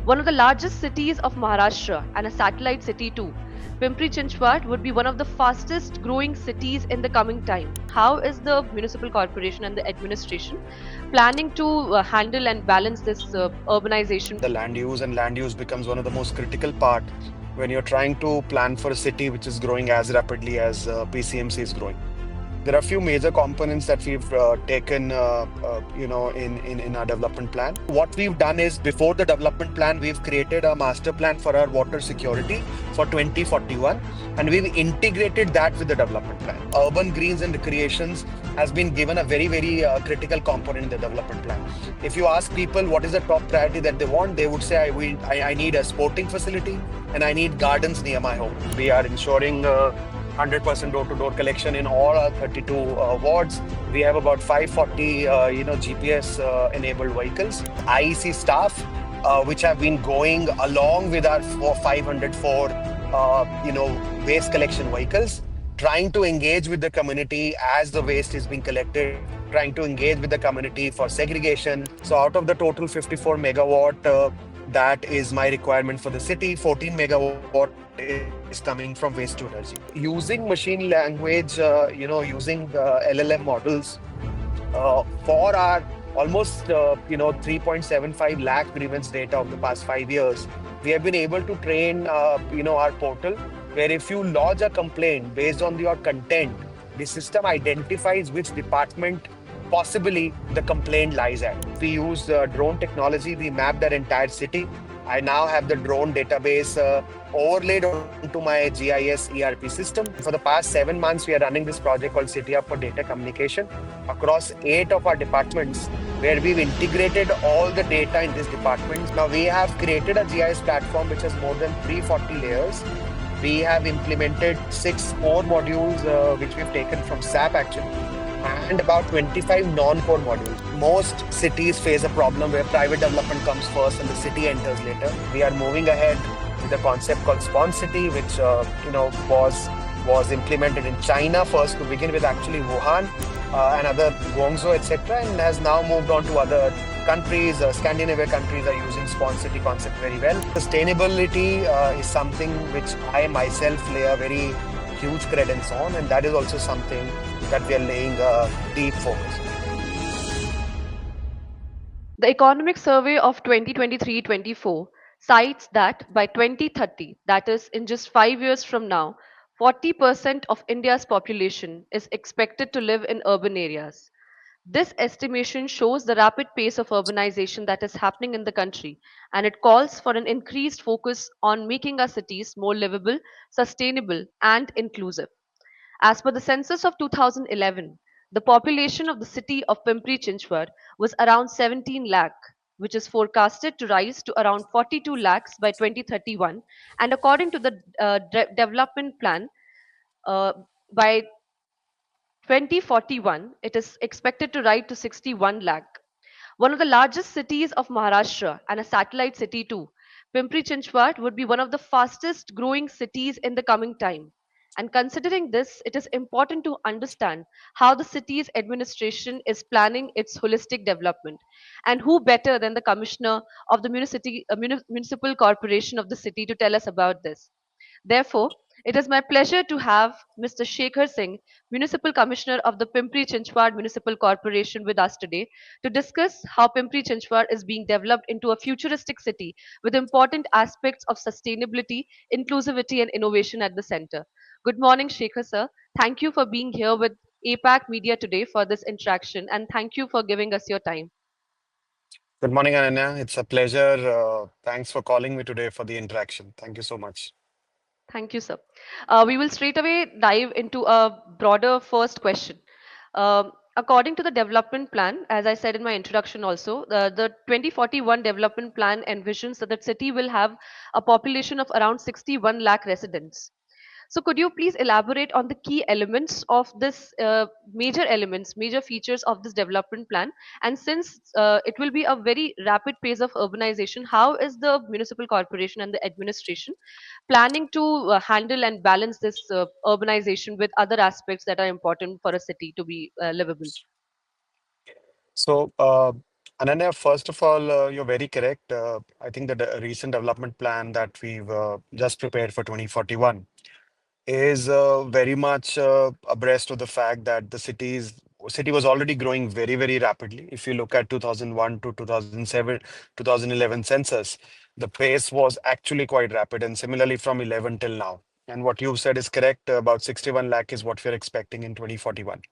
One of the largest cities of Maharashtra and a satellite city too, Pimpri Chinchwad would be one of the fastest growing cities in the coming time. How is the municipal corporation and the administration planning to handle and balance this urbanization? The land use, and land use becomes one of the most critical part when you're trying to plan for a city which is growing as rapidly as PCMC is growing. There are a few major components that we've taken, in our development plan. What we've done is, before the development plan, we've created a master plan for our water security for 2041, and we've integrated that with the development plan. Urban greens and recreations has been given a very critical component in the development plan. If you ask people what is the top priority that they want, they would say, I need a sporting facility and I need gardens near my home. We are ensuring 100% door-to-door collection in all our 32 wards. We have about 540, GPS-enabled vehicles. IEC staff, which have been going along with our 504, waste collection vehicles, trying to engage with the community as the waste is being collected, trying to engage with the community for segregation. So out of the total 54 megawatt, that is my requirement for the city. 14 megawatt is coming from waste to energy. Using machine language, using LLM models for our almost 3.75 lakh grievance data of the past 5 years, we have been able to train our portal, where if you lodge a complaint based on your content, the system identifies which department possibly the complaint lies at. We use drone technology. We map that entire city. I now have the drone database overlaid onto my GIS ERP system. For the past 7 months, we are running this project called City Hub for Data Communication across 8 of our departments, where we've integrated all the data in these departments. Now we have created a GIS platform which has more than 340 layers. We have implemented 6 core modules, which we've taken from SAP actually, and about 25 non-core modules. Most cities face a problem where private development comes first and the city enters later. We are moving ahead with a concept called Spawn City, which was implemented in China first to begin with, actually Wuhan and other Guangzhou, etc., and has now moved on to other countries. Scandinavian countries are using Spawn City concept very well. Sustainability is something which I myself lay a very huge credence on, and that is also something that we are laying a deep focus. The Economic Survey of 2023-24 cites that by 2030, that is in just 5 years from now, 40% of India's population is expected to live in urban areas. This estimation shows the rapid pace of urbanization that is happening in the country, and it calls for an increased focus on making our cities more livable, sustainable, and inclusive. As per the census of 2011, the population of the city of Pimpri Chinchwad was around 17 lakh, which is forecasted to rise to around 42 lakhs by 2031. And according to the development plan, uh, by 2041, it is expected to rise to 61 lakh. One of the largest cities of Maharashtra and a satellite city too, Pimpri Chinchwad would be one of the fastest growing cities in the coming time. And considering this, it is important to understand how the city's administration is planning its holistic development. And who better than the commissioner of the municipal corporation of the city to tell us about this? Therefore, it is my pleasure to have Mr. Shekhar Singh, Municipal Commissioner of the Pimpri Chinchwad Municipal Corporation, with us today to discuss how Pimpri Chinchwad is being developed into a futuristic city with important aspects of sustainability, inclusivity, and innovation at the center. Good morning, Shekhar sir. Thank you for being here with APAC Media today for this interaction, and thank you for giving us your time. Good morning, Ananya. It's a pleasure. Thanks for calling me today for the interaction. Thank you so much. Thank you, sir. We will straight away dive into a broader first question. According to the development plan, as I said in my introduction also, the 2041 development plan envisions that the city will have a population of around 61 lakh residents. So could you please elaborate on the key elements of this, major elements, major features of this development plan? And since it will be a very rapid pace of urbanization, how is the municipal corporation and the administration planning to handle and balance this urbanization with other aspects that are important for a city to be livable? So, Ananya, first of all, you're very correct. I think that the recent development plan that we've just prepared for 2041 is very much abreast of the fact that city was already growing very, very rapidly. If you look at 2001 to 2007, 2011 census, the pace was actually quite rapid, and similarly from 11 till now. And what you've said is correct. About 61 lakh is what we're expecting in 2041.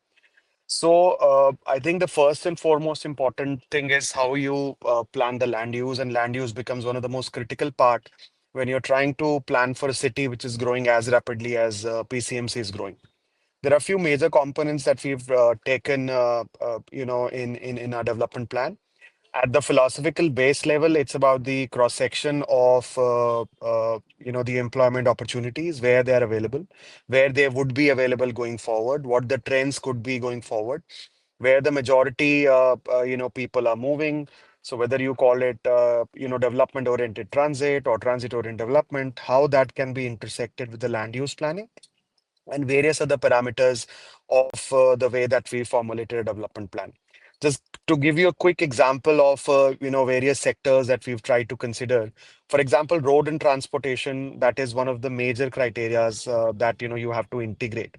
So, I think the first and foremost important thing is how you plan the land use, and land use becomes one of the most critical part when you're trying to plan for a city which is growing as rapidly as PCMC is growing. There are a few major components that we've taken, in our development plan. At the philosophical base level, it's about the cross section of the employment opportunities, where they are available, where they would be available going forward, what the trends could be going forward, where the majority people are moving. So whether you call it development oriented transit or transit oriented development, how that can be intersected with the land use planning and various other parameters of the way that we formulated a development plan. Just to give you a quick example of various sectors that we've tried to consider. For example, road and transportation, that is one of the major criterias that you have to integrate.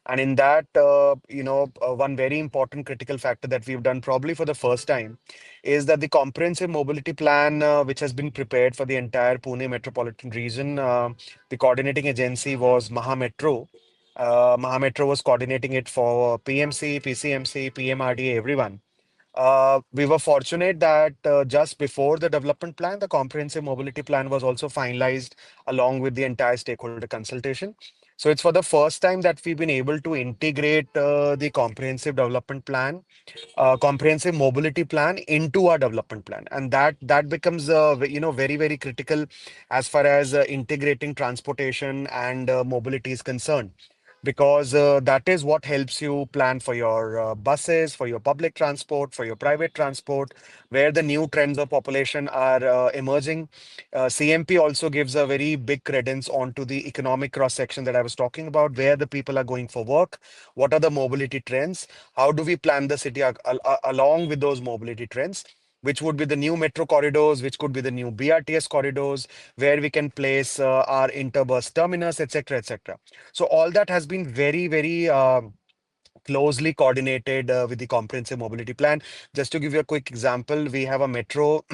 And in that, one very important critical factor that we've done probably for the first time is that the comprehensive mobility plan, which has been prepared for the entire Pune metropolitan region, the coordinating agency was Mahametro. Mahametro was coordinating it for PMC, PCMC, PMRDA, everyone. We were fortunate that just before the development plan, the comprehensive mobility plan was also finalized along with the entire stakeholder consultation. So it's for the first time that we've been able to integrate the comprehensive mobility plan into our development plan, and that becomes very, very critical as far as integrating transportation and mobility is concerned, because that is what helps you plan for your buses, for your public transport, for your private transport, where the new trends of population are emerging. CMP also gives a very big credence onto the economic cross section that I was talking about, where the people are going for work, what are the mobility trends, how do we plan the city along with those mobility trends, which would be the new metro corridors, which could be the new BRTS corridors, where we can place our interbus terminus, etc., etc. So all that has been very, very closely coordinated with the comprehensive mobility plan. Just to give you a quick example, we have a metro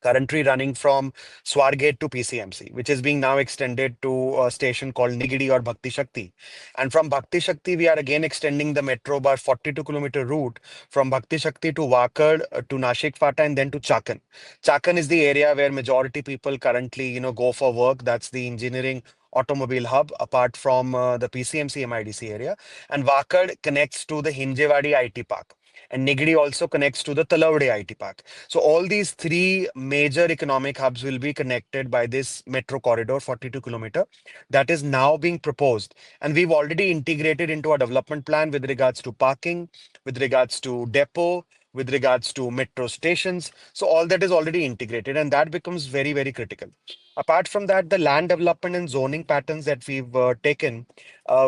currently running from Swargate to PCMC, which is being now extended to a station called Nigidi or Bhakti Shakti. And from Bhakti Shakti, we are again extending the metro by 42-kilometer route from Bhakti Shakti to Wakad to Nashik Fata and then to Chakan. Chakan is the area where majority people currently, go for work. That's the engineering automobile hub apart from the PCMC MIDC area. And Wakad connects to the Hinjewadi IT Park. And Nigidi also connects to the Talavade IT Park. So all these three major economic hubs will be connected by this metro corridor, 42-kilometer, that is now being proposed. And we've already integrated into our development plan with regards to parking, with regards to depot, with regards to metro stations. So all that is already integrated, and that becomes very, very critical. Apart from that, the land development and zoning patterns that we've taken,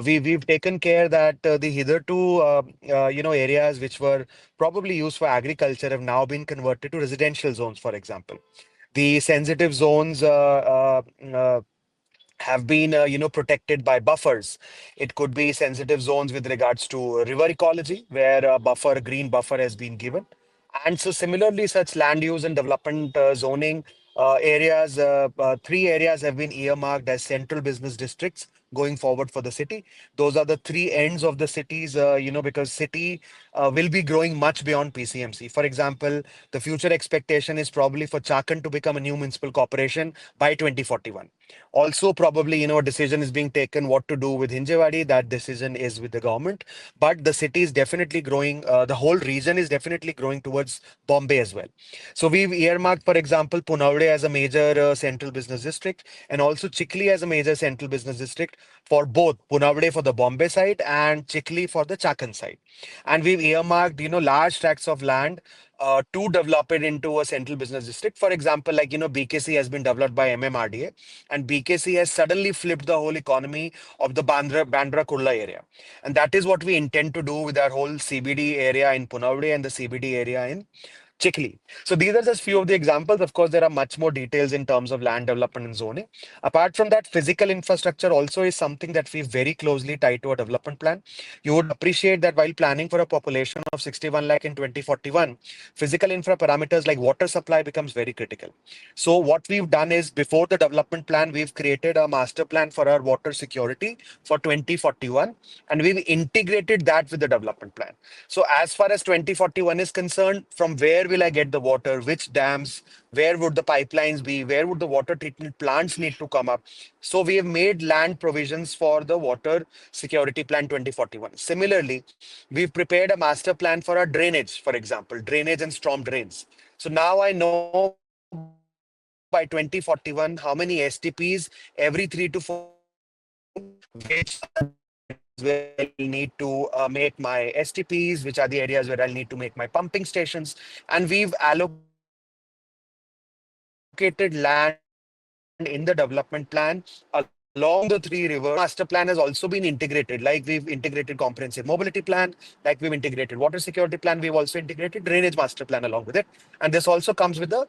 we've taken care that the hitherto areas which were probably used for agriculture have now been converted to residential zones, for example. The sensitive zones have been protected by buffers. It could be sensitive zones with regards to river ecology, where a green buffer has been given. And so similarly, such land use and development zoning areas, three areas have been earmarked as central business districts going forward for the city. Those are the three ends of the cities, because city will be growing much beyond PCMC. For example, the future expectation is probably for Chakan to become a new municipal corporation by 2041. Also, probably, a decision is being taken what to do with Hinjewadi. That decision is with the government. But the city is definitely growing. The whole region is definitely growing towards Bombay as well. So we've earmarked, for example, Punawade as a major central business district, and also Chikli as a major central business district for both Punawade for the Bombay side and Chikli for the Chakan side. And we've earmarked, large tracts of land to develop it into a central business district. For example, like, BKC has been developed by MMRDA, and BKC has suddenly flipped the whole economy of the Bandra Kurla area. And that is what we intend to do with our whole CBD area in Punawade and the CBD area in Chikli. So these are just few of the examples. Of course, there are much more details in terms of land development and zoning. Apart from that, physical infrastructure also is something that we very closely tie to a development plan. You would appreciate that while planning for a population of 61 lakh in 2041, physical infra parameters like water supply becomes very critical. So what we've done is before the development plan, we've created a master plan for our water security for 2041, and we've integrated that with the development plan. So as far as 2041 is concerned, from where will I get the water? Which dams? Where would the pipelines be? Where would the water treatment plants need to come up? So we have made land provisions for the water security plan 2041. Similarly, we've prepared a master plan for our drainage, for example, drainage and storm drains. So now I know by 2041 how many STPs every 3 to 4 kilometers I will need to put, which are the areas where I'll need to make my STPs, which are the areas where I'll need to make my pumping stations. And we've allocated land in the development plan along the three rivers. Master plan has also been integrated, like we've integrated comprehensive mobility plan, like we've integrated water security plan, we've also integrated drainage master plan along with it. And this also comes with the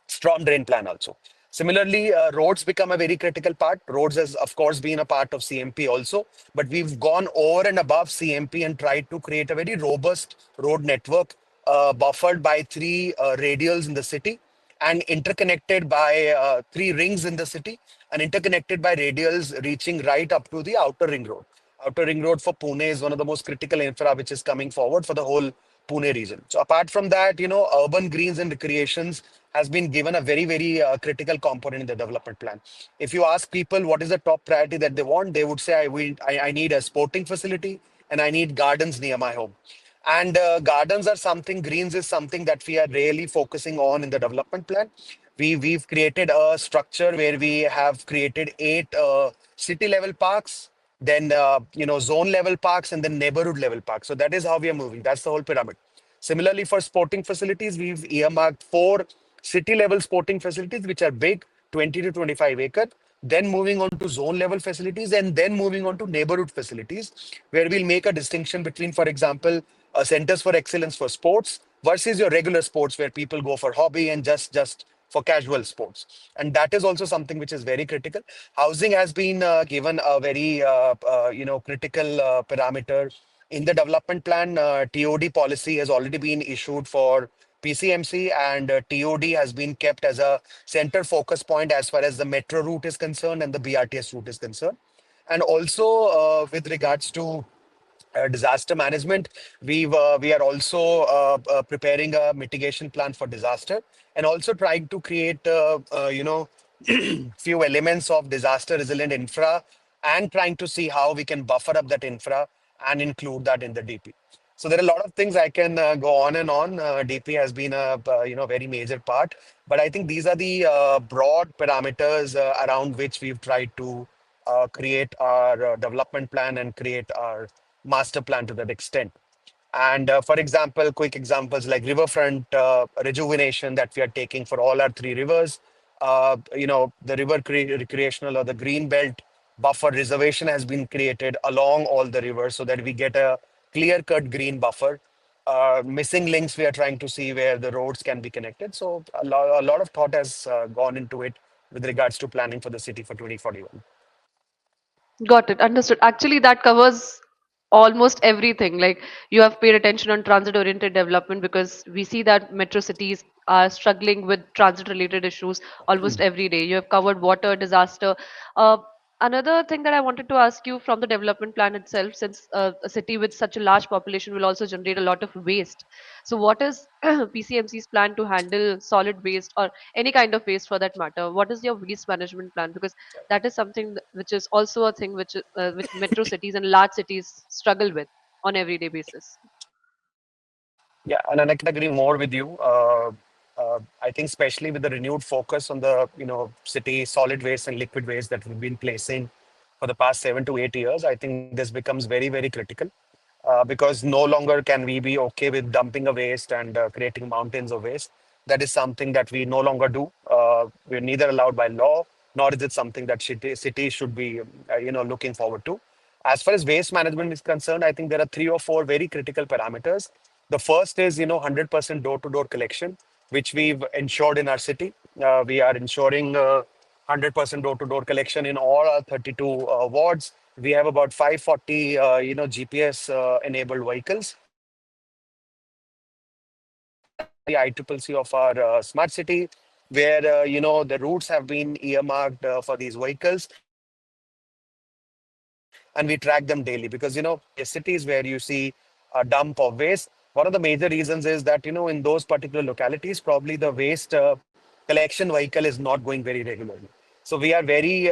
storm drain plan also. Similarly, roads become a very critical part. Roads has, of course, been a part of CMP also, but we've gone over and above CMP and tried to create a very robust road network buffered by three radials in the city and interconnected by three rings in the city and interconnected by radials reaching right up to the outer ring road. Outer ring road for Pune is one of the most critical infra which is coming forward for the whole Pune region. So apart from that, urban greens and recreations has been given a very critical component in the development plan. If you ask people what is the top priority that they want, they would say I need a sporting facility and I need gardens near my home. And gardens are something, greens is something that we are really focusing on in the development plan. We've created a structure where we have created eight city level parks, then zone level parks, and then neighborhood level parks. So that is how we are moving. That's the whole pyramid. Similarly, for sporting facilities, we've earmarked four city level sporting facilities, which are big, 20 to 25 acre. Then moving on to zone level facilities, and then moving on to neighborhood facilities, where we'll make a distinction between, for example, centers for excellence for sports versus your regular sports where people go for hobby and just for casual sports. And that is also something which is very critical. Housing has been given a very critical parameter in the development plan. TOD policy has already been issued for PCMC, and TOD has been kept as a center focus point as far as the metro route is concerned and the BRTS route is concerned. And also with regards to disaster management, we are also preparing a mitigation plan for disaster, and also trying to create few elements of disaster resilient infra, and trying to see how we can buffer up that infra and include that in the DP. So there are a lot of things I can go on and on. DP has been a very major part, but I think these are the broad parameters around which we've tried to create our development plan and create our master plan to that extent. And for example, quick examples like riverfront rejuvenation that we are taking for all our three rivers. The recreational or the green belt buffer reservation has been created along all the rivers so that we get a clear-cut green buffer. Missing links, we are trying to see where the roads can be connected. So a lot of thought has gone into it with regards to planning for the city for 2041. Got it. Understood. Actually, that covers almost everything. Like you have paid attention on transit oriented development because we see that metro cities are struggling with transit related issues almost every day. You have covered water, disaster. Uh, Another thing that I wanted to ask you from the development plan itself, since a city with such a large population will also generate a lot of waste. So, what is PCMC's plan to handle solid waste or any kind of waste for that matter? What is your waste management plan? Because that is something which is also a thing which metro cities and large cities struggle with on everyday basis. Yeah, and I couldn't agree more with you. I think especially with the renewed focus on the city solid waste and liquid waste that we've been placing for the past 7 to 8 years, I think this becomes very critical because no longer can we be okay with dumping a waste and creating mountains of waste. That is something that we no longer do. We're neither allowed by law, nor is it something that cities should be looking forward to. As far as waste management is concerned, I think there are three or four very critical parameters The first is, 100% door-to-door collection, which we've ensured in our city. We are ensuring 100% door-to-door collection in all our 32 wards. We have about 540, GPS enabled vehicles, and that's the ICCC of our smart city, where the routes have been earmarked for these vehicles, and we track them daily. Because cities where you see a dump of waste, one of the major reasons is that in those particular localities, probably the waste collection vehicle is not going very regularly. So we are very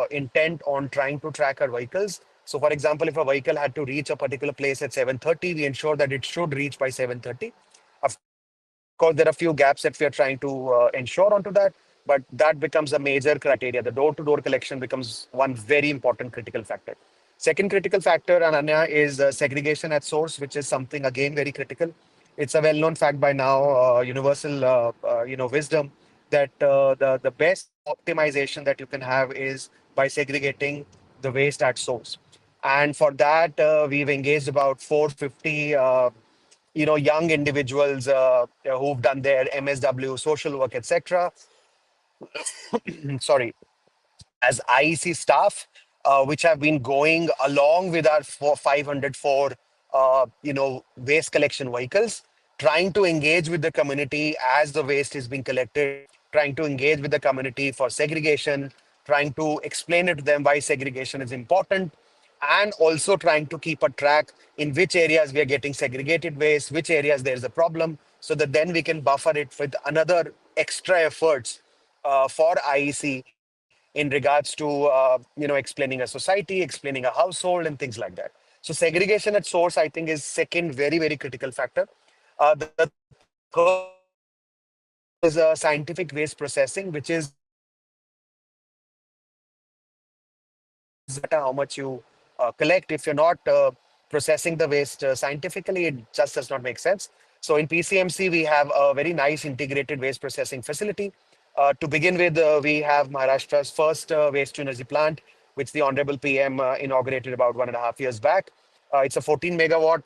intent on trying to track our vehicles. So for example, if a vehicle had to reach a particular place at 7:30, we ensure that it should reach by 7:30. Of course, there are a few gaps that we are trying to ensure onto that, but that becomes a major criteria. The door-to-door collection becomes one very important critical factor. Second critical factor, Ananya, is segregation at source, which is something again very critical. It's a well-known fact by now, universal, wisdom, that the best optimization that you can have is by segregating the waste at source. And for that, we've engaged about 450 young individuals who've done their MSW, social work, etc. Sorry, as IEC staff, which have been going along with our 504, waste collection vehicles, trying to engage with the community as the waste is being collected, trying to engage with the community for segregation, trying to explain it to them why segregation is important, and also trying to keep a track in which areas we are getting segregated waste, which areas there is a problem, so that then we can buffer it with another extra efforts for IEC in regards to explaining a society, explaining a household, and things like that. So segregation at source, I think, is second very very critical factor. The third is scientific waste processing, which is no matter how much you collect, if you're not processing the waste scientifically, it just does not make sense. So in PCMC, we have a very nice integrated waste processing facility. To begin with, we have Maharashtra's first waste to energy plant, which the Honorable PM inaugurated about 1.5 years back. It's a 14 megawatt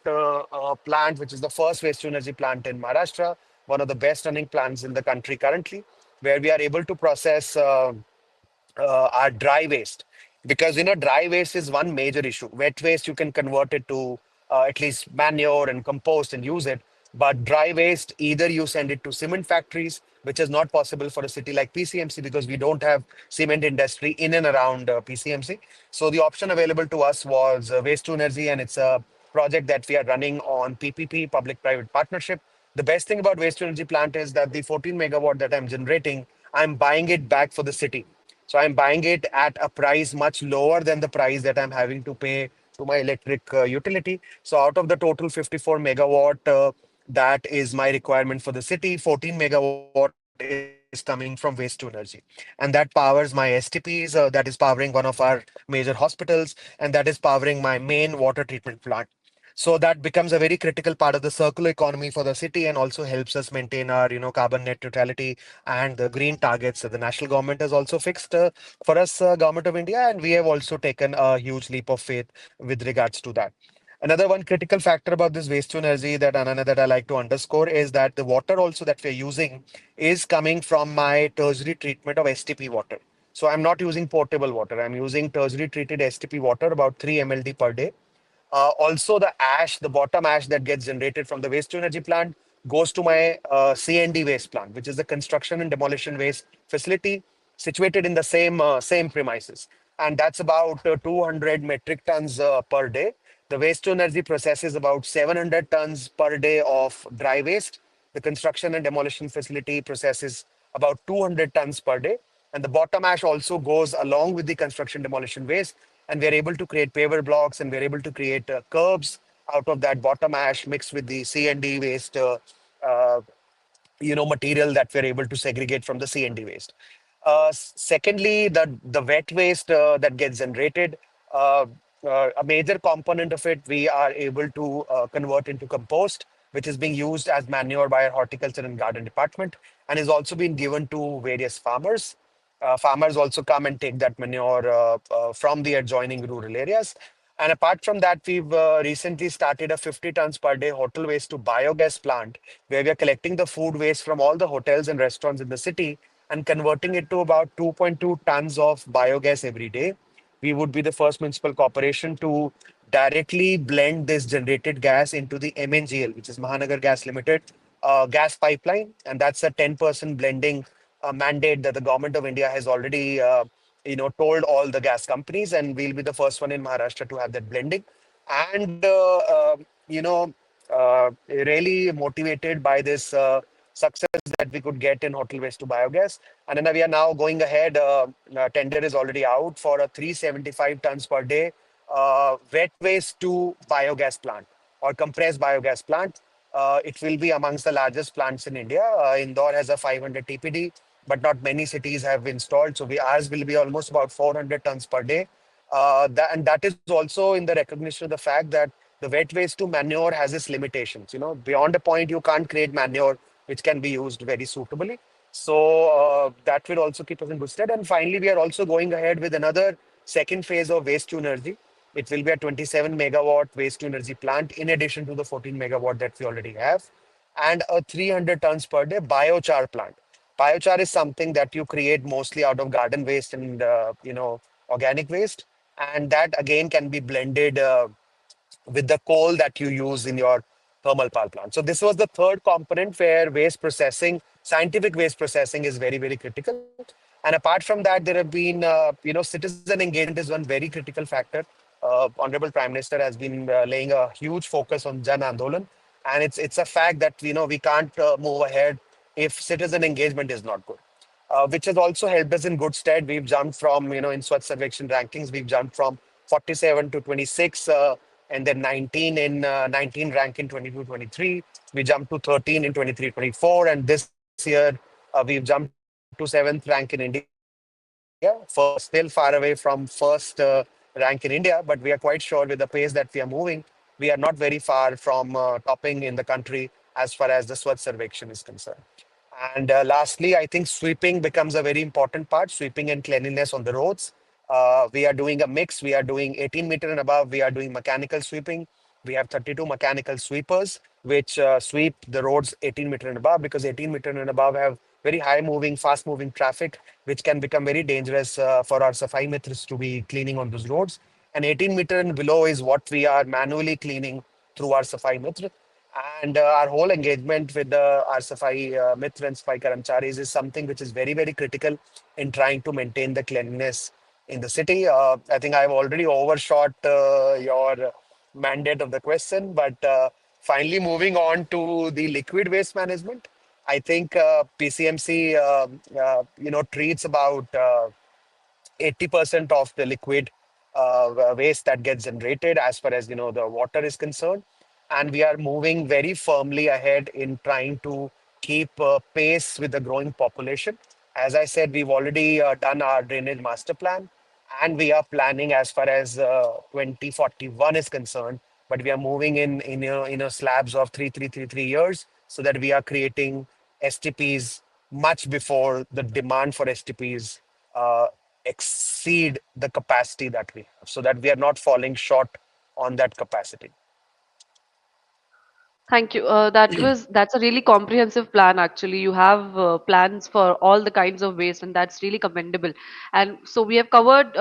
plant, which is the first waste to energy plant in Maharashtra, one of the best running plants in the country currently, where we are able to process our dry waste, because dry waste is one major issue. Wet waste you can convert it to at least manure and compost and use it, but dry waste, either you send it to cement factories, which is not possible for a city like PCMC because we don't have cement industry in and around PCMC. So the option available to us was waste to energy, and it's a project that we are running on PPP, public private partnership. The best thing about waste to energy plant is that the 14 megawatt that I'm generating, I'm buying it back for the city. So I'm buying it at a price much lower than the price that I'm having to pay to my electric utility. So out of the total 54 megawatt, that is my requirement for the city. 14 megawatt is coming from waste to energy, and that powers my STPs. That is powering one of our major hospitals, and that is powering my main water treatment plant. So that becomes a very critical part of the circular economy for the city, and also helps us maintain our carbon net neutrality and the green targets that the national government has also fixed for us, government of India, and we have also taken a huge leap of faith with regards to that. Another one critical factor about this waste to energy that Ananya, that I like to underscore, is that the water also that we're using is coming from my tertiary treatment of STP water. So I'm not using potable water. I'm using tertiary treated STP water, about 3 mld per day. Also, the ash, the bottom ash that gets generated from the waste to energy plant goes to my CND waste plant, which is the construction and demolition waste facility situated in the same premises, and that's about 200 metric tons per day. The waste to energy processes about 700 tons per day of dry waste. The construction and demolition facility processes about 200 tons per day. And the bottom ash also goes along with the construction demolition waste. And we're able to create paver blocks, and we're able to create curbs out of that bottom ash mixed with the C&D waste uh, material that we're able to segregate from the C&D waste. Secondly, the wet waste that gets generated, uh, a major component of it we are able to convert into compost, which is being used as manure by our horticulture and garden department, and is also being given to various farmers. Farmers also come and take that manure from the adjoining rural areas. And apart from that, we've recently started a 50 tons per day hotel waste to biogas plant where we are collecting the food waste from all the hotels and restaurants in the city and converting it to about 2.2 tons of biogas every day. We would be the first municipal corporation to directly blend this generated gas into the MNGL, which is Mahanagar Gas Limited gas pipeline. And that's a 10% blending mandate that the government of India has already told all the gas companies, and we'll be the first one in Maharashtra to have that blending. And you know, really motivated by this success that we could get in hotel waste to biogas. And then we are now going ahead. Tender is already out for a 375 tons per day wet waste to biogas plant or compressed biogas plant. It will be amongst the largest plants in India. Indore has a 500 TPD, but not many cities have installed. So ours will be almost about 400 tons per day. And that is also in the recognition of the fact that the wet waste to manure has its limitations. Beyond a point, you can't create manure which can be used very suitably. So that will also keep us in good stead. And finally, we are also going ahead with another second phase of waste to energy. It will be a 27 megawatt waste to energy plant in addition to the 14 megawatt that we already have, and a 300 tons per day biochar plant. Biochar is something that you create mostly out of garden waste and organic waste, and that again can be blended with the coal that you use in your thermal power plant. So this was the third component where waste processing, scientific waste processing is very, very critical. And apart from that, there have been, citizen engagement is one very critical factor. Honorable Prime Minister has been laying a huge focus on Jan Andolan. And it's a fact that, we can't move ahead if citizen engagement is not good. Which has also helped us in good stead. We've jumped from, in Swachh Sarvekshan rankings, we've jumped from 47 to 26, and then 19 in 19 rank in 22-23. We jumped to 13 in 23-24, and this year we've jumped to 7th rank in India. Still far away from first rank in India, but we are quite sure with the pace that we are moving, we are not very far from topping in the country as far as the Swachh Sarvekshan is concerned. And lastly, I think sweeping becomes a very important part, sweeping and cleanliness on the roads. We are doing a mix. We are doing 18-meter and above. We are doing mechanical sweeping. We have 32 mechanical sweepers, which sweep the roads 18-meter and above, because 18-meter and above have very high moving, fast moving traffic, which can become very dangerous for our Safai Mitras to be cleaning on those roads. And 18-meter and below is what we are manually cleaning through our Safai Mitra. And our whole engagement with our Safai Mitra and Safai Karamcharis is something which is very, very critical in trying to maintain the cleanliness in the city. I think I've already overshot your mandate of the question, but finally moving on to the liquid waste management, I think PCMC, treats about 80% of the liquid waste that gets generated as far as the water is concerned, and we are moving very firmly ahead in trying to keep pace with the growing population. As I said, we've already done our drainage master plan, and we are planning as far as 2041 is concerned, but we are moving in slabs of 3 3 3 3 years, so that we are creating STPs much before the demand for STPs uh, exceed the capacity that we have, so that we are not falling short on that capacity. Thank you. That's a really comprehensive plan. Actually, you have plans for all the kinds of waste, and that's really commendable. And so we have covered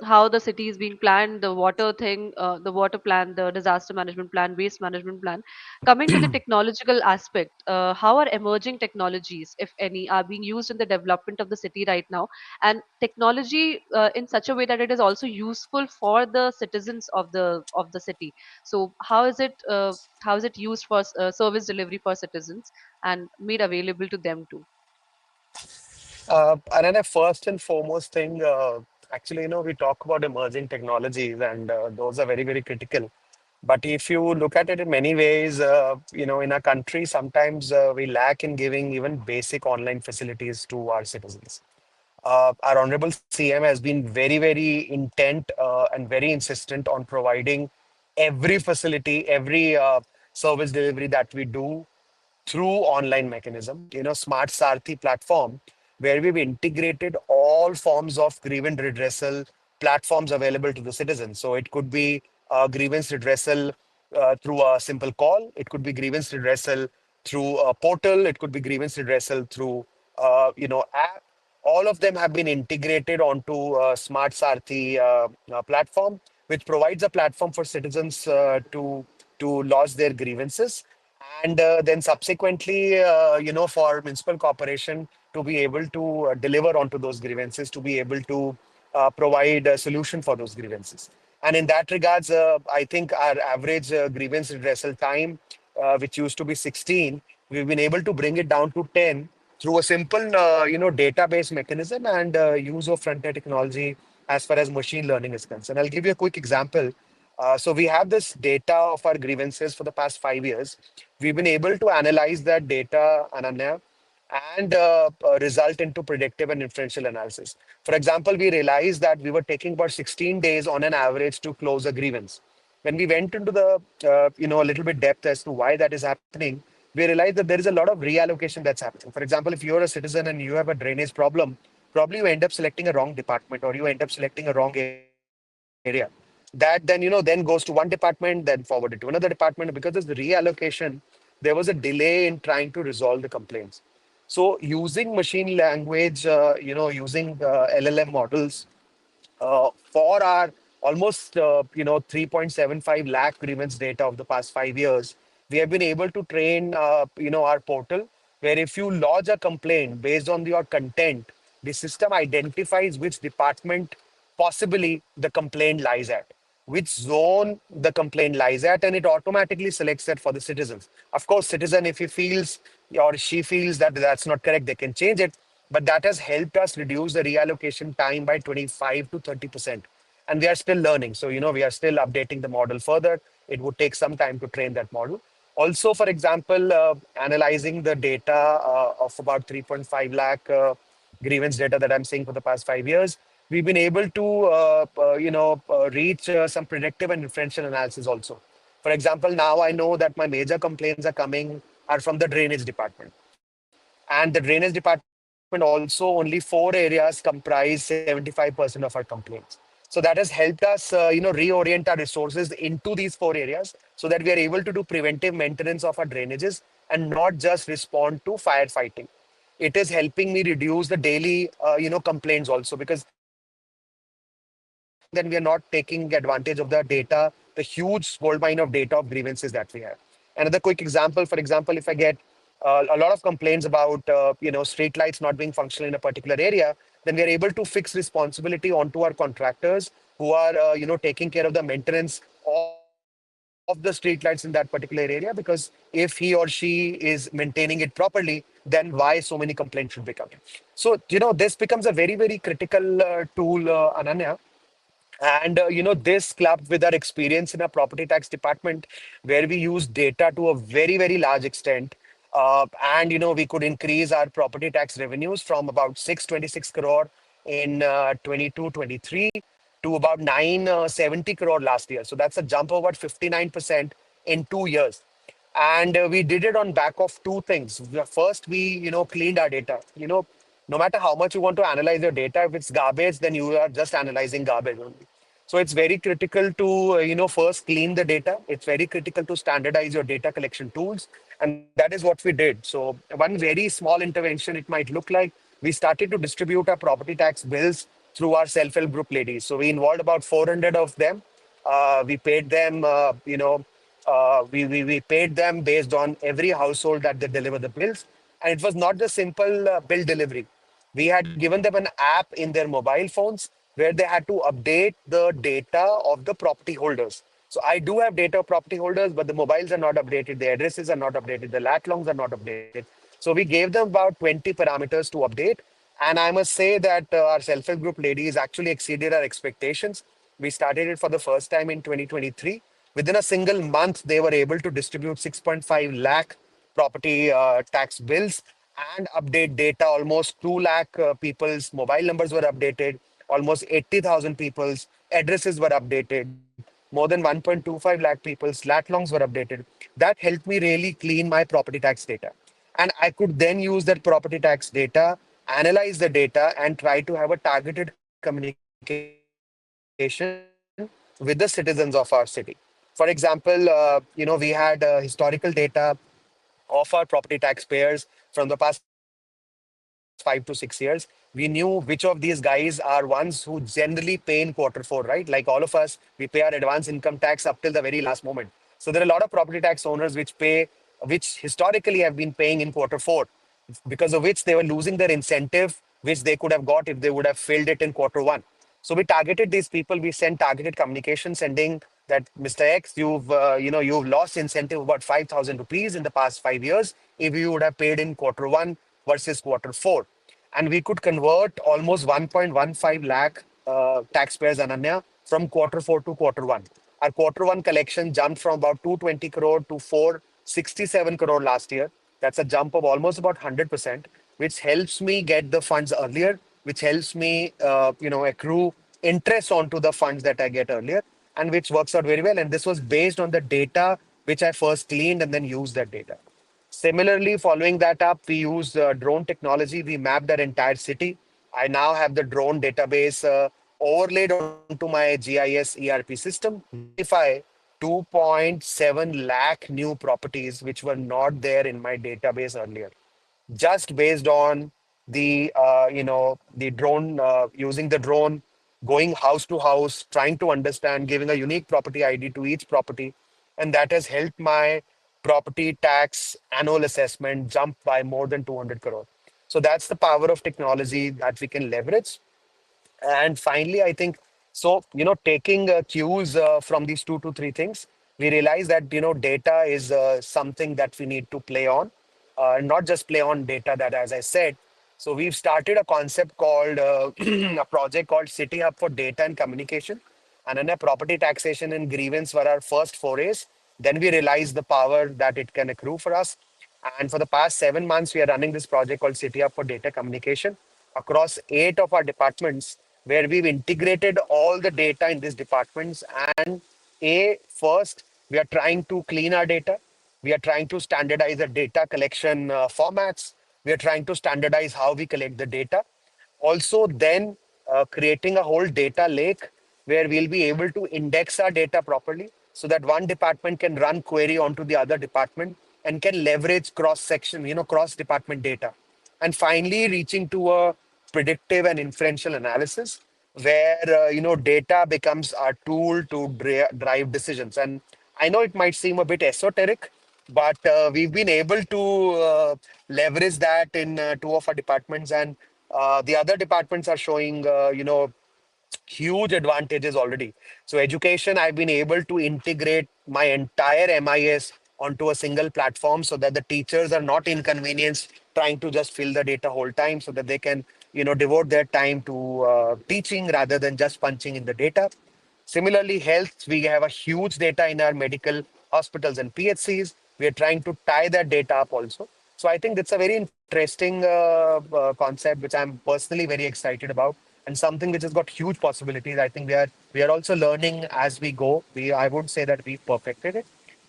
how the city is being planned, the water thing, the water plan, the disaster management plan, waste management plan. Coming to the technological aspect, how are emerging technologies, if any, are being used in the development of the city right now, and technology in such a way that it is also useful for the citizens of the city. So how is it used for service delivery for citizens and made available to them too? And then a first and foremost thing, actually, we talk about emerging technologies, and those are very, very critical. But if you look at it in many ways, in our country, sometimes we lack in giving even basic online facilities to our citizens. Our Honorable CM has been very, very intent and very insistent on providing every facility, every service delivery that we do through online mechanism, Smart Sarthi platform, where we've integrated all forms of grievance redressal platforms available to the citizens. So it could be grievance redressal through a simple call. It could be grievance redressal through a portal. It could be grievance redressal through app. All of them have been integrated onto Smart Sarthi platform, which provides a platform for citizens to lodge their grievances, and then subsequently, for municipal corporation to be able to deliver onto those grievances, to be able to provide a solution for those grievances. And in that regards, I think our average grievance redressal time, which used to be 16, we've been able to bring it down to 10 through a simple, database mechanism and use of frontier technology as far as machine learning is concerned. I'll give you a quick example. So we have this data of our grievances for the past 5 years. We've been able to analyze that data, Ananya, and result into predictive and inferential analysis. For example, we realized that we were taking about 16 days on an average to close a grievance. When we went into the, a little bit depth as to why that is happening, we realized that there is a lot of reallocation that's happening. For example, if you're a citizen and you have a drainage problem, probably you end up selecting a wrong department or you end up selecting a wrong area. That then goes to one department, then forwarded to another department. Because of the reallocation, there was a delay in trying to resolve the complaints. So using machine language, using LLM models for our almost 3.75 lakh grievance data of the past 5 years, we have been able to train our portal, where if you lodge a complaint based on your content, the system identifies which department possibly the complaint lies at, which zone the complaint lies at, and it automatically selects that for the citizens. Of course, citizen, if he feels or she feels that that's not correct, they can change it. But that has helped us reduce the reallocation time by 25 to 30%. And we are still learning. So, we are still updating the model further. It would take some time to train that model. Also, for example, analyzing the data of about 3.5 lakh grievance data that I'm seeing for the past 5 years, we've been able to, reach some predictive and inferential analysis also. For example, now I know that my major complaints are from the drainage department. And the drainage department also, only 4 areas comprise 75% of our complaints. So that has helped us, reorient our resources into these 4 areas so that we are able to do preventive maintenance of our drainages and not just respond to firefighting. It is helping me reduce the daily, complaints also, because then we are not taking advantage of the data, the huge goldmine of data of grievances that we have. Another quick example, for example, if I get a lot of complaints about street lights not being functional in a particular area, then we are able to fix responsibility onto our contractors who are taking care of the maintenance of the street lights in that particular area, because if he or she is maintaining it properly, then why so many complaints should be coming? So this becomes a very, very critical tool, Ananya. And this clubbed with our experience in our property tax department, where we use data to a very, very large extent. And we could increase our property tax revenues from about 626 crore in 22-23 to about 970 crore last year. So that's a jump of about 59% in 2 years. And we did it on back of two things. First, we cleaned our data. No matter how much you want to analyze your data, if it's garbage, then you are just analyzing garbage only. So it's very critical to first clean the data. It's very critical to standardize your data collection tools, and that is what we did. So one very small intervention it might look like, we started to distribute our property tax bills through our self-help group ladies. So we involved about 400 of them. We paid them, we paid them based on every household that they deliver the bills. And it was not the simple bill delivery. We had given them an app in their mobile phones where they had to update the data of the property holders. So I do have data of property holders, but the mobiles are not updated, the addresses are not updated, the lat longs are not updated. So we gave them about 20 parameters to update. And I must say that our self-help group ladies actually exceeded our expectations. We started it for the first time in 2023. Within a single month, they were able to distribute 6.5 lakh property tax bills and update data. Almost 2 lakh people's mobile numbers were updated. Almost 80,000 people's addresses were updated. More than 1.25 lakh people's lat longs were updated. That helped me really clean my property tax data. And I could then use that property tax data, analyze the data, and try to have a targeted communication with the property tax holders. with the citizens of our city. For example, we had historical data of our property taxpayers from the past 5 to 6 years. We knew which of these guys are ones who generally pay in quarter 4, right? Like all of us, we pay our advance income tax up till the very last moment. So there are a lot of property tax owners which historically have been paying in quarter 4, because of which they were losing their incentive, which they could have got if they would have filled it in quarter 1. So we targeted these people. We sent targeted communication, sending that Mr. X, you've lost incentive about 5,000 rupees in the past 5 years if you would have paid in quarter 1 versus quarter 4. And we could convert almost 1.15 lakh taxpayers, Ananya, from quarter 4 to quarter 1. Our quarter 1 collection jumped from about 220 crore to 467 crore last year. That's a jump of almost about 100%, which helps me get the funds earlier, which helps me, accrue interest onto the funds that I get earlier, and which works out very well. And this was based on the data which I first cleaned and then used that data. Similarly, following that up, we used drone technology. We mapped our entire city. I now have the drone database overlaid onto my GIS ERP system to identify 2.7 lakh new properties which were not there in my database earlier, just based on the drone, using the drone, going house to house, trying to understand, giving a unique property ID to each property. And that has helped my property tax annual assessment jump by more than 200 crore. So that's the power of technology that we can leverage. And finally, I think so, taking cues from these two to three things, we realize that, data is something that we need to play on, not just play on data that, as I said. So we've started a concept called, a project called City Hub for Data and Communication. And then a property taxation and grievance were our first forays. Then we realized the power that it can accrue for us. And for the past 7 months, we are running this project called City Hub for Data Communication across 8 of our departments, where we've integrated all the data in these departments. And first, we are trying to clean our data. We are trying to standardize the data collection formats. We are trying to standardize how we collect the data. Also, then creating a whole data lake where we'll be able to index our data properly so that one department can run query onto the other department and can leverage cross section, cross department data. And finally, reaching to a predictive and inferential analysis where, data becomes our tool to drive decisions. And I know it might seem a bit esoteric, but we've been able to leverage that in 2 of our departments, and the other departments are showing, huge advantages already. So education, I've been able to integrate my entire MIS onto a single platform so that the teachers are not inconvenienced trying to just fill the data whole time, so that they can, devote their time to teaching rather than just punching in the data. Similarly, health, we have a huge data in our medical hospitals and PHCs. We are trying to tie that data up also. So I think that's a very interesting concept, which I'm personally very excited about, and something which has got huge possibilities. I think we are also learning as we go. I would say that we perfected it.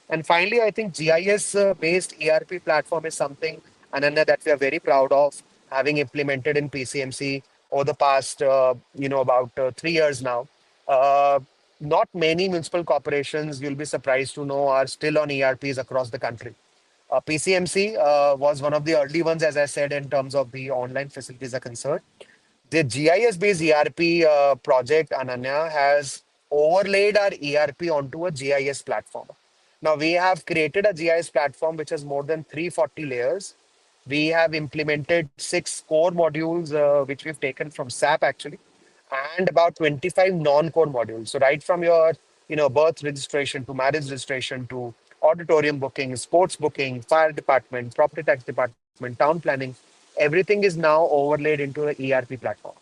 And finally, I think GIS based ERP platform is something, Ananya, that we are very proud of having implemented in PCMC over the past, about 3 years now. Uh, Not many municipal corporations, you'll be surprised to know, are still on ERPs across the country. PCMC was one of the early ones, as I said, in terms of the online facilities are concerned. The GIS-based ERP project, Ananya, has overlaid our ERP onto a GIS platform. Now, we have created a GIS platform which has more than 340 layers. We have implemented 6 core modules, which we've taken from SAP actually, and about 25 non-core modules. So right from your, birth registration to marriage registration to auditorium booking, sports booking, fire department, property tax department, town planning, everything is now overlaid into the ERP platform.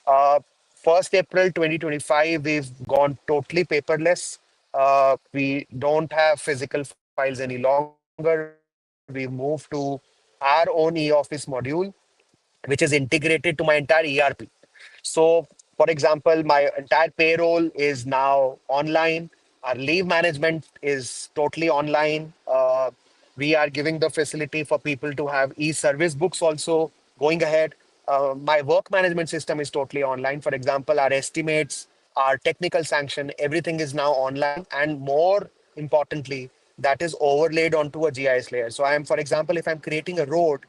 Uh, 1st April 2025, we've gone totally paperless. We don't have physical files any longer. We've moved to our own e-office module, which is integrated to my entire ERP. So, for example, my entire payroll is now online. Our leave management is totally online. We are giving the facility for people to have e-service books also going ahead. My work management system is totally online. For example, our estimates, our technical sanction, everything is now online. And more importantly, that is overlaid onto a GIS layer. So I am, for example, if I'm creating a road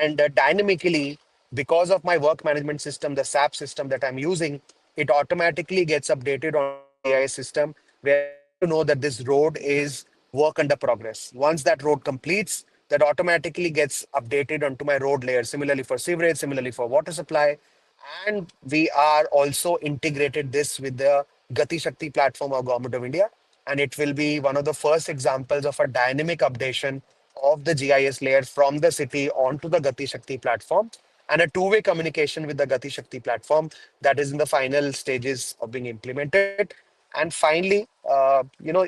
and dynamically, because of my work management system, the SAP system that I'm using, it automatically gets updated onto my GIS system where I get to know that this road is work under progress. Once that road completes, that automatically gets updated onto my road layer. Similarly for sewerage, similarly for water supply. And we are also integrated this with the Gati Shakti platform of Government of India. And it will be one of the first examples of a dynamic updation of the GIS layer from the city onto the Gati Shakti platform, and a two-way communication with the Gati Shakti platform that is in the final stages of being implemented. And finally,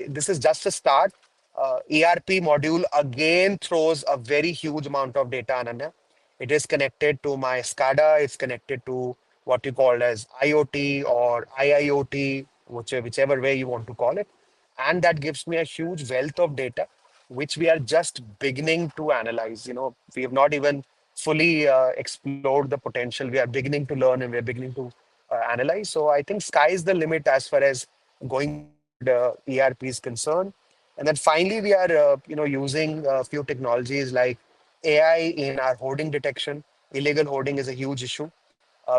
this is just a start. ERP module again throws a very huge amount of data, Ananya. It is connected to my SCADA. It's connected to what you call as IoT or IIoT, whichever way you want to call it. And that gives me a huge wealth of data, which we are just beginning to analyze. We have not even fully explored the potential. We are beginning to learn, and we are beginning to analyze. So I think sky is the limit as far as going forward ERP is concerned. And then finally, we are using a few technologies like AI in our hoarding detection. Illegal hoarding is a huge issue.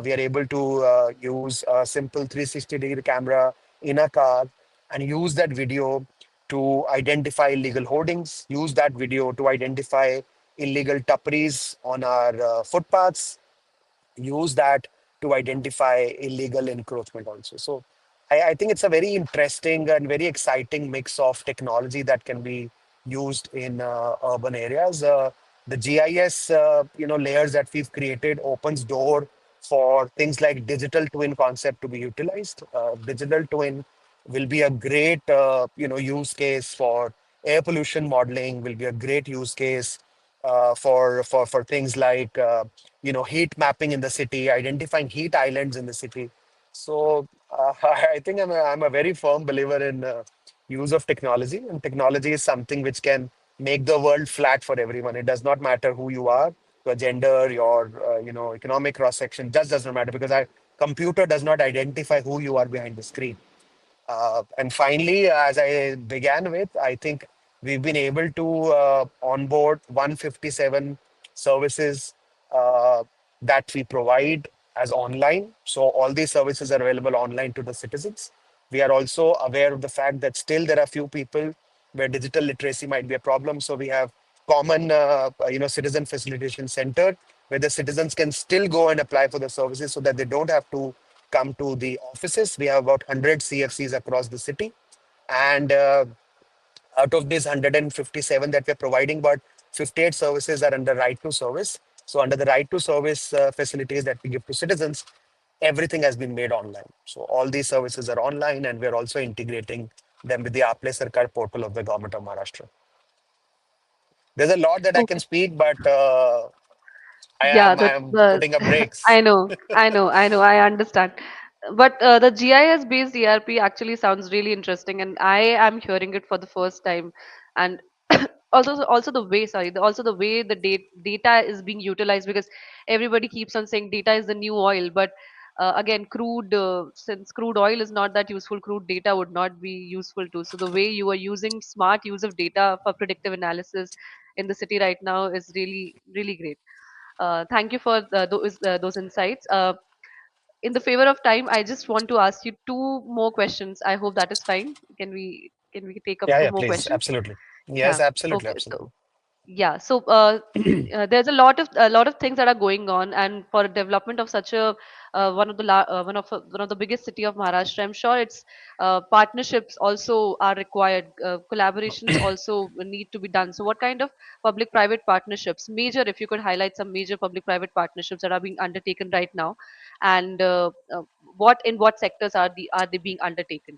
We are able to use a simple 360-degree camera in a car and use that video to identify illegal hoardings, use that video to identify illegal tapparies on our footpaths, use that to identify illegal encroachment also. So I think it's a very interesting and very exciting mix of technology that can be used in urban areas. The GIS, layers that we've created opens door for things like digital twin concept to be utilized. Digital twin will be a great, use case for air pollution modeling. Will be a great use case for things like heat mapping in the city, identifying heat islands in the city. So I think I'm a very firm believer in use of technology, and technology is something which can make the world flat for everyone. It does not matter who you are, your gender, your economic cross section. Just does not matter, because our computer does not identify who you are behind the screen. And finally, as I began with, I think we've been able to onboard 157 services that we provide as online. So all these services are available online to the citizens. We are also aware of the fact that still there are few people where digital literacy might be a problem. So we have common, citizen facilitation center where the citizens can still go and apply for the services so that they don't have to come to the offices. We have about 100 CFCs across the city. And out of these 157 that we're providing, about 58 services are under right to service. So under the right to service facilities that we give to citizens, everything has been made online. So all these services are online, and we're also integrating them with the Aple Sarkar portal of the government of Maharashtra. There's a lot that I can Okay. speak, but I Yeah, am I am putting up I brakes. know, I understand. But the GIS based ERP actually sounds really interesting, and I am hearing it for the first time. And also the way, sorry, also the way the data is being utilized, because everybody keeps on saying data is the new oil, but again, since crude oil is not that useful, crude data would not be useful too. So the way you are using smart use of data for predictive analysis in the city right now is really, really great. Thank you for those insights. In the favor of time, I just want to ask you two more questions. I hope that is fine. Can we take up Yeah, two yeah, more please, questions? absolutely. Yes, Yeah. absolutely, Okay. absolutely. Yeah. So there's a lot of things that are going on, and for development of such a one of the biggest city of Maharashtra, I'm sure it's partnerships also are required. Collaborations also need to be done. So what kind of public-private partnerships, major, if you could highlight some major public-private partnerships that are being undertaken right now, and what sectors are they being undertaken?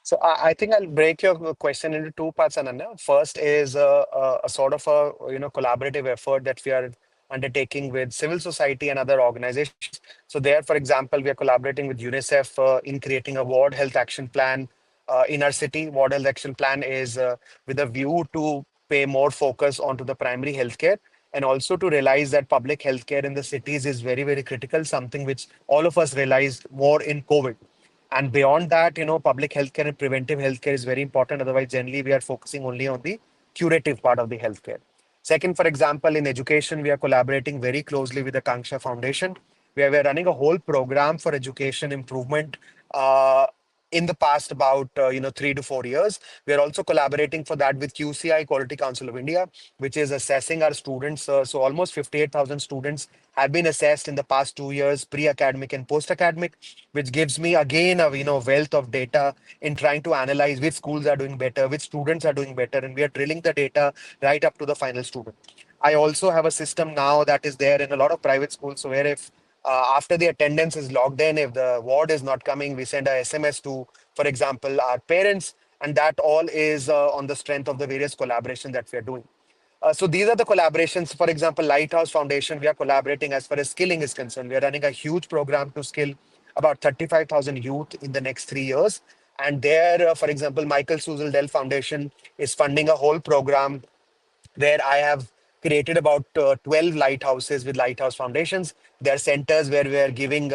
So I think I'll break your question into two parts, Ananya. First is a sort of a collaborative effort that we are undertaking with civil society and other organizations. So there, for example, we are collaborating with UNICEF in creating a ward health action plan in our city. Ward health action plan is with a view to pay more focus onto the primary healthcare, and also to realize that public healthcare in the cities is very, very critical, something which all of us realized more in COVID. And beyond that, public healthcare and preventive healthcare is very important. Otherwise, generally, we are focusing only on the curative part of the healthcare. Second, for example, in education, we are collaborating very closely with the Kanksha Foundation, where we are running a whole program for education improvement. In the past about 3 to 4 years, we are also collaborating for that with QCI, Quality Council of India, which is assessing our students. So almost 58,000 students have been assessed in the past 2 years, pre-academic and post-academic, which gives me again a wealth of data in trying to analyze which schools are doing better, which students are doing better, and we are drilling the data right up to the final student. I also have a system now that is there in a lot of private schools. So where if after the attendance is logged in, if the ward is not coming, we send a SMS to, for example, our parents, and that all is on the strength of the various collaboration that we are doing. So these are the collaborations. For example, Lighthouse Foundation, we are collaborating as far as skilling is concerned. We are running a huge program to skill about 35,000 youth in the next 3 years. And there, for example, Michael Suzel Dell Foundation is funding a whole program where I have created about 12 lighthouses with lighthouse foundations. They're centers where we are giving,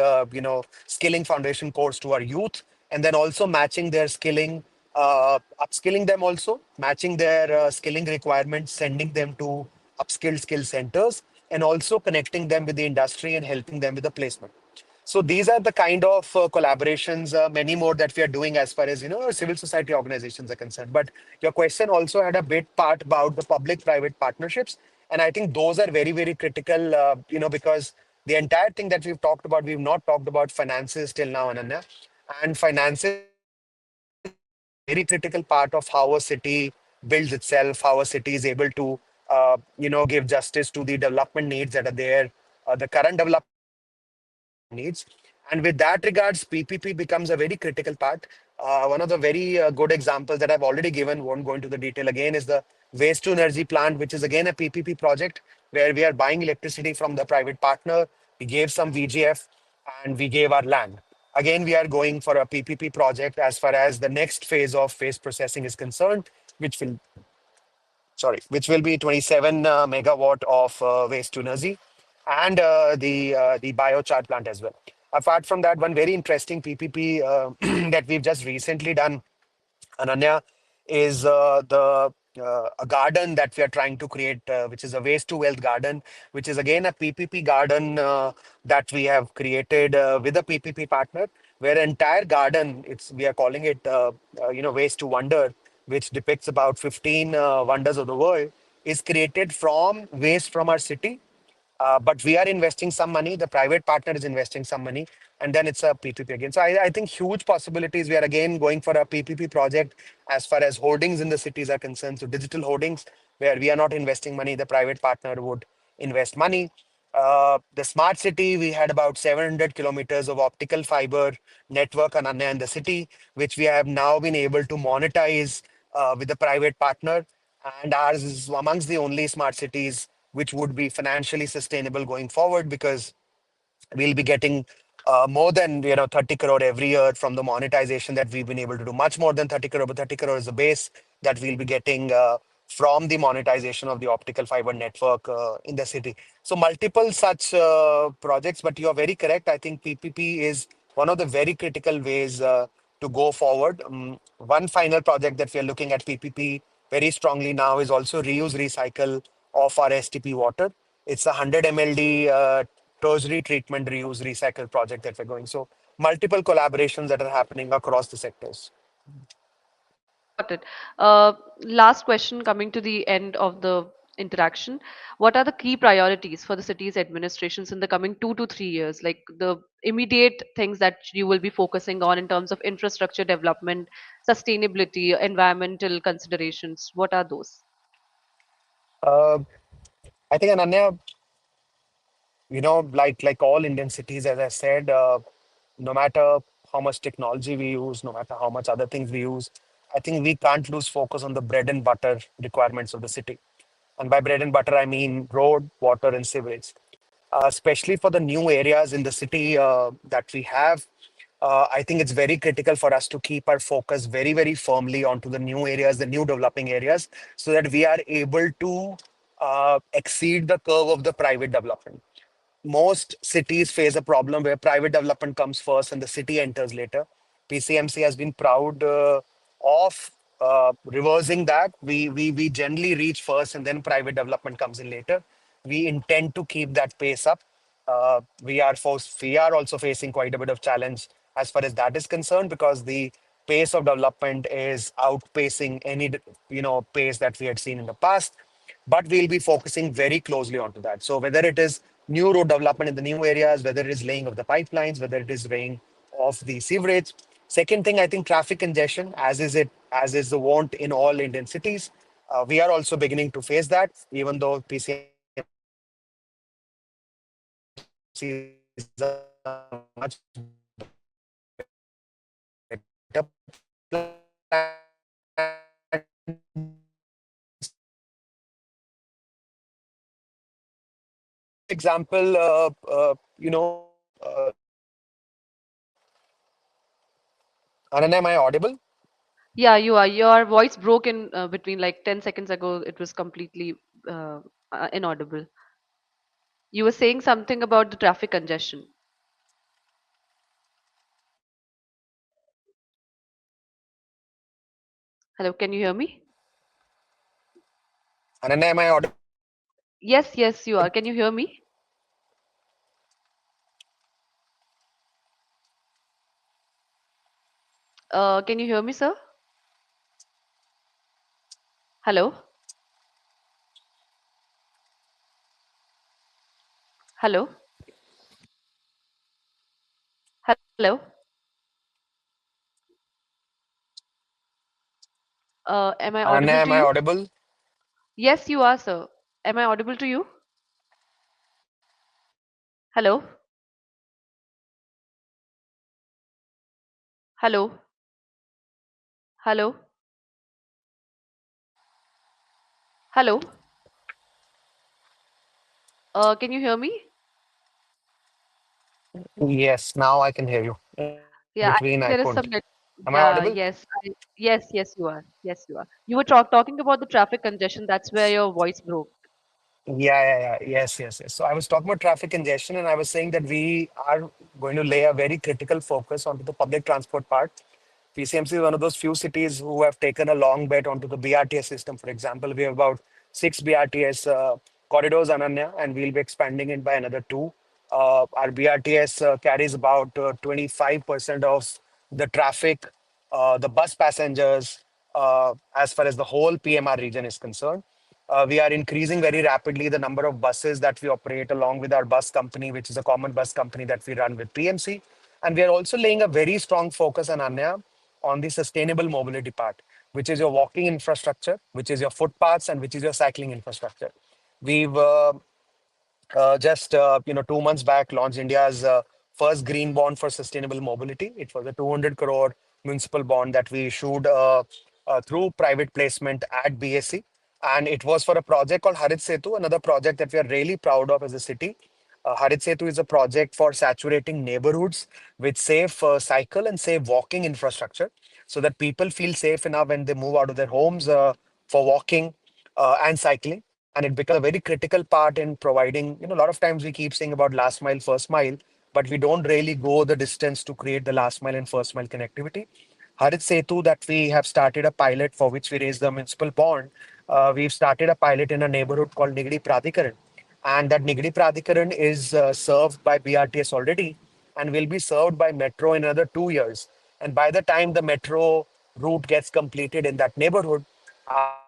skilling foundation course to our youth, and then also matching their skilling, upskilling them also, matching their skilling requirements, sending them to upskilled skill centers, and also connecting them with the industry and helping them with the placement. So these are the kind of collaborations, many more that we are doing as far as civil society organizations are concerned. But your question also had a bit part about the public-private partnerships, and I think those are very, very critical. Because the entire thing that we've talked about, we've not talked about finances till now, Ananya, and finances is a very critical part of how a city builds itself, how a city is able to give justice to the development needs that are there, the current development needs, and also the future development needs. And with that regards, PPP becomes a very critical part. One of the very good examples that I've already given, won't go into the detail again, is the waste to energy plant, which is again a PPP project where we are buying electricity from the private partner. We gave some VGF and we gave our land. Again, we are going for a PPP project as far as the next phase of waste processing is concerned, which will which will be 27 megawatt of waste to energy, and the biochar plant as well. Apart from that, one very interesting PPP that we've just recently done, Ananya, is the a garden that we are trying to create, which is a waste to wealth garden, which is again a PPP garden that we have created with a PPP partner, where entire garden, it's we are calling it waste to wonder, which depicts about 15 wonders of the world, is created from waste from our city, but we are investing some money, the private partner is investing some money, and then it's a PPP again. So I think huge possibilities. We are again going for a PPP project as far as holdings in the cities are concerned. So digital holdings, where we are not investing money, the private partner would invest money. The smart city, we had about 700 kilometers of optical fiber network Ananya in the city, which we have now been able to monetize with the private partner. And ours is amongst the only smart cities which would be financially sustainable going forward, because we'll be getting more than 30 crore every year from the monetization that we've been able to do. Much more than 30 crore, but 30 crore is the base that we'll be getting from the monetization of the optical fiber network in the city. So multiple such projects, but you are very correct. I think PPP is one of the very critical ways to go forward. One final project that we are looking at PPP very strongly now is also reuse recycle of our STP water. It's a 100 mld tertiary treatment reuse recycle project that we're going. So multiple collaborations that are happening across the sectors. Got it. Last question coming to the end of the interaction. What are the key priorities for the city's administrations in the coming 2 to 3 years? Like the immediate things that you will be focusing on in terms of infrastructure development, sustainability, environmental considerations. What are those? Uh, I think, Ananya, like all Indian cities, as I said, no matter how much technology we use, no matter how much other things we use, I think we can't lose focus on the bread and butter requirements of the city. And by bread and butter, I mean road, water, and sewage. Especially for the new areas in the city that we have, I think it's very critical for us to keep our focus very, very firmly onto the new areas, the new developing areas, so that we are able to exceed the curve of the private development. Most cities face a problem where private development comes first and the city enters later. PCMC has been proud of reversing that. We generally reach first and then private development comes in later. We intend to keep that pace up. We are also facing quite a bit of challenge as far as that is concerned, because the pace of development is outpacing any pace that we had seen in the past. But we'll be focusing very closely onto that. So whether it is new road development in the new areas, whether it is laying of the pipelines, whether it is laying of the sewerage. Second thing, I think traffic congestion, as is the want in all Indian cities. We are also beginning to face that, even though PCMC is a much better example, Ananya, am I audible? Yeah, you are. Your voice broke in between like 10 seconds ago. It was completely uh, inaudible. You were saying something about the traffic congestion. Hello, can you hear me? Ananya, am I audible? Yes, yes, you are. Can you hear me? Can you hear me, sir? Hello? Hello? Hello? Am I audible to Ananya, am you? I audible? Yes, you are, sir. Am I audible to you? Hello? Hello? Hello? Hello? Can you hear me? Yes, now I can hear you. In between, I Yeah, I couldn't. think there is some Am I audible? yes, yes, yes, you are. Yes, you are. You were talking about the traffic congestion. That's where your voice broke. Yeah. Yes, yes, yes. So I was talking about traffic congestion, and I was saying that we are going to lay a very critical focus onto the public transport part. PCMC is one of those few cities who have taken a long bet onto the BRTS system. For example, we have about six BRTS corridors, Ananya, and we'll be expanding it by another two. Our BRTS carries about 25% of the traffic, the bus passengers, as far as the whole PMR region is concerned. We are increasing very rapidly the number of buses that we operate along with our bus company, which is a common bus company that we run with PMC. And we are also laying a very strong focus on Anya on the sustainable mobility part, which is your walking infrastructure, which is your footpaths, and which is your cycling infrastructure. We've just 2 months back launched India's first green bond for sustainable mobility. It was a 200 crore municipal bond that we issued through private placement at BSC, and it was for a project called Harit Setu, another project that we are really proud of as a city. Harit Setu is a project for saturating neighborhoods with safe cycle and safe walking infrastructure, so that people feel safe enough when they move out of their homes for walking and cycling. And it becomes a very critical part in providing, a lot of times we keep saying about last mile, first mile, but we don't really go the distance to create the last mile and first mile connectivity. Harit Setu, that we have started a pilot for which we raised the municipal bond. We've started a pilot in a neighborhood called Nigdi Pradhikaran. And that Nigdi Pradhikaran is served by BRTS already and will be served by metro in another 2 years. And by the time the metro route gets completed in that neighborhood,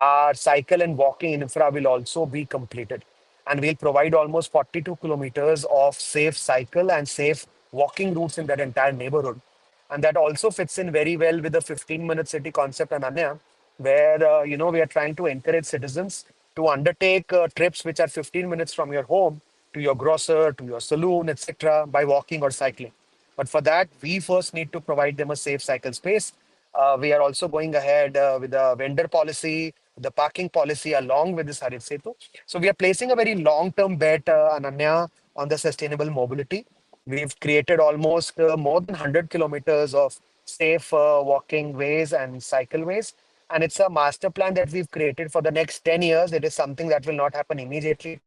our cycle and walking infra will also be completed. And we'll provide almost 42 kilometers of safe cycle and safe walking routes in that entire neighborhood. And that also fits in very well with the 15-minute city concept, Ananya, where we are trying to encourage citizens to undertake trips which are 15 minutes from your home to your grocer, to your saloon, etc., by walking or cycling. But for that, we first need to provide them a safe cycle space. We are also going ahead with the vendor policy, the parking policy, along with this Harit Setu. So we are placing a very long-term bet, Ananya, on the sustainable mobility. We've created almost more than 100 kilometers of safe walking ways and cycleways. And it's a master plan that we've created for the next 10 years. It is something that will not happen immediately.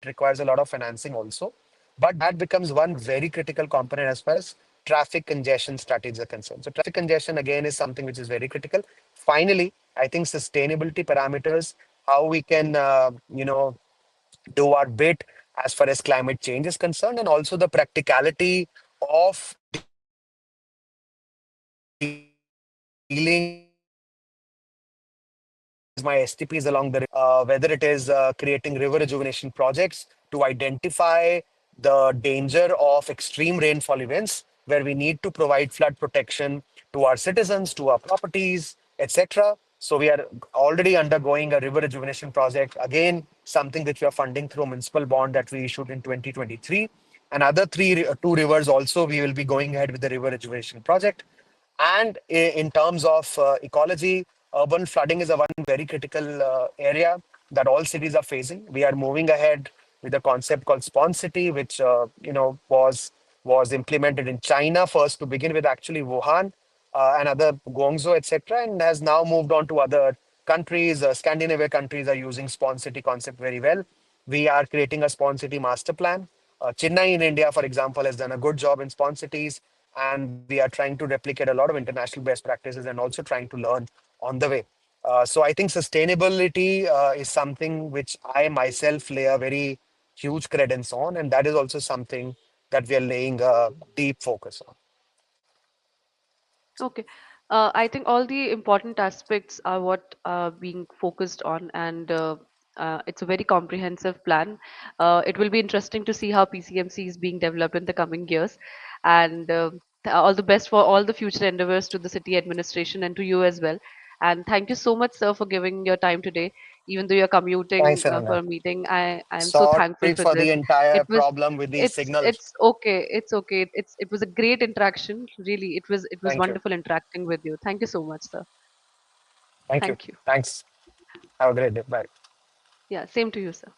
It requires a lot of financing also. But that becomes one very critical component as far as traffic congestion strategies are concerned. So traffic congestion again is something which is very critical. Finally, I think sustainability parameters, how we can do our bit as far as climate change is concerned, and also the practicality of dealing with my STPs along the whether it is creating river rejuvenation projects to identify the danger of extreme rainfall events, where we need to provide flood protection to our citizens, to our properties, etc. So we are already undergoing a river rejuvenation project. Again, something that we are funding through a municipal bond that we issued in 2023. Another two rivers also, we will be going ahead with the river rejuvenation project. And in terms of ecology, urban flooding is a one very critical area that all cities are facing. We are moving ahead with a concept called Spawn City, which was implemented in China first to begin with, actually Wuhan and other Guangzhou, etc., and has now moved on to other countries. Scandinavian countries are using Spawn City concept very well. We are creating a Spawn City master plan. Chennai in India, for example, has done a good job in Spawn Cities, and we are trying to replicate a lot of international best practices and also trying to learn on the way. So I think sustainability is something which I myself lay a very huge credence on, and that is also something that we are laying a deep focus on. Okay. I think all the important aspects are what are being focused on, and it's a very comprehensive plan. It will be interesting to see how PCMC is being developed in the coming years, and all the best for all the future endeavors to the city administration and to you as well. And thank you so much, sir, for giving your time today. Even though you're commuting Thanks, for Ananya. a meeting, I'm so Sorry thankful for for the this. entire It was problem with the it's signal. it's okay. It's okay. It was a great interaction. Really, it was Thank you. wonderful interacting with you. Thank you so much, sir. Thank you. Thank you. Thanks. Have a great day. Bye. Yeah, same to you, sir.